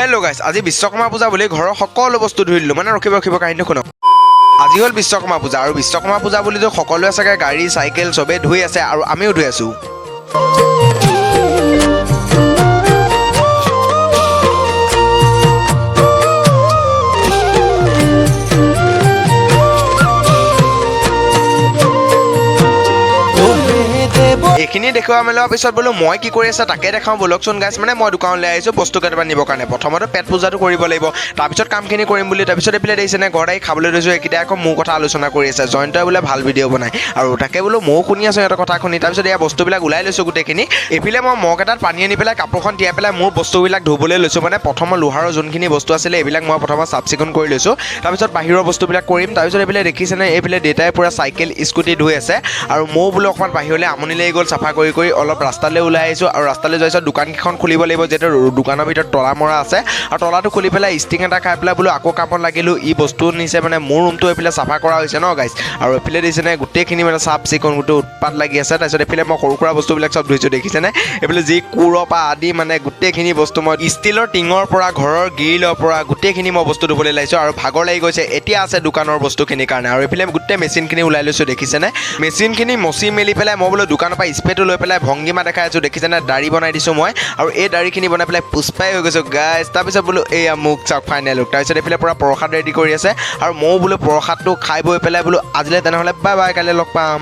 Hello' গাইছ, আজি বিশ্বকৰ্মা পূজা বুলি ঘৰৰ সকলো বস্তু ধুই দিলোঁ। মানে ৰখিব কাহিনীটো শুনক। আজি হ'ল বিশ্বকৰ্মা পূজা, আৰু বিশ্বকৰ্মা পূজা বুলিতো সকলোৱে চাগে গাড়ী চাইকেল চবেই ধুই আছে, আৰু আমিও ধুই আছোঁ। এইখিনি দেখুওৱা মেলোৱাৰ পিছত বোলো মই কি কৰি আছে তাকে দেখাওঁ বলকচোন গাইছ। মানে মই দোকানলৈ আহিছোঁ বস্তু কেইটামান নিবৰ কাৰণে। প্ৰথমতে পেট পূজাটো কৰিব লাগিব, তাৰপিছত কামখিনি কৰিম বুলি। তাৰপিছত এইফালে দেখিছেনে ঘৰত আহি খাবলৈ লৈছোঁ। এইকেইটা আকৌ মোৰ কথা আলোচনা কৰি আছে, জয়ন্তই বোলে ভাল ভিডিঅ' বনায়, আৰু তাকে বোলো ময়ো শুনি আছোঁ সিহঁতৰ কথা শুনি। তাৰপিছত এয়া বস্তুবিলাক ওলাই লৈছোঁ গোটেইখিনি। এইফালে মই মগ এটাত পানী আনি পেলাই কাপোৰখন তিয়াই পেলাই মোৰ বস্তুবিলাক ধুবলৈ লৈছোঁ। মানে প্ৰথম লোহাৰৰ যোনখিনি বস্তু আছিলে এইবিলাক মই প্ৰথমত চাফ চিকুণ কৰি লৈছোঁ, তাৰপিছত বাহিৰৰ বস্তুবিলাক কৰিম। তাৰপিছত এইফালে দেখিছেনে এইফালে দেউতাই পূৰা চাইকেল স্কুটি ধুই আছে, আৰু ময়ো বোলো অকণমান বাহিৰলৈ আমনি লাগি গ'ল চাফা কৰি অলপ ৰাস্তালৈ ওলাই আহিছোঁ। আৰু ৰাস্তালৈ যোৱাৰ পিছত দোকানকেইখন খুলিব লাগিব, যিহেতু দোকানৰ ভিতৰত তলা মৰা আছে। আৰু তলাটো খুলি পেলাই ষ্টিং এটা খাই পেলাই বোলো আকৌ কামত লাগিলোঁ। ই বস্তু নিছে মানে মোৰ ৰুমটো এইফালে চাফা কৰা হৈছে ন গাইছ। আৰু এইফালে দেখিছেনে গোটেইখিনি মানে চাফ চিকুণ, গোটেই উৎপাত লাগি আছে। তাৰপিছত এইফালে মই সৰু সুৰা বস্তুবিলাক চব ধুইছোঁ দেখিছেনে। এইফালে যি কোৰৰ পৰা আদি মানে গোটেইখিনি বস্তু মই ষ্টীলৰ টিঙৰ পৰা ঘৰৰ গ্ৰিলৰ পৰা গোটেইখিনি মই বস্তু ধুবলৈ লাগিছোঁ। আৰু ভাগৰ লাগি গৈছে এতিয়া আছে দোকানৰ বস্তুখিনিৰ কাৰণে। আৰু এইফালে গোটেই মেচিনখিনি ওলাই লৈছোঁ দেখিছেনে। মেচিনখিনি মচি মেলি পেলাই মই বোলো দোকানৰ পৰা স্প্ৰেটো লৈ পেলাই ভংগীমা দেখাই আছোঁ দেখিছেনে। দাড়ি বনাই দিছোঁ মই, আৰু এই দাড়িখিনি বনাই পেলাই পুষ্পাই হৈ গৈছোঁ গাইছ। তাৰপিছত বোলো এয়া মোক চাওক ফাইনেল লুক। তাৰপিছত এইফালে পূৰা প্ৰসাদ ৰেডি কৰি আছে, আৰু ময়ো বোলো প্ৰসাদটো খাই বৈ পেলাই বোলো আজিলৈ তেনেহ'লে বাই বাই, কাইলৈ লগ পাম।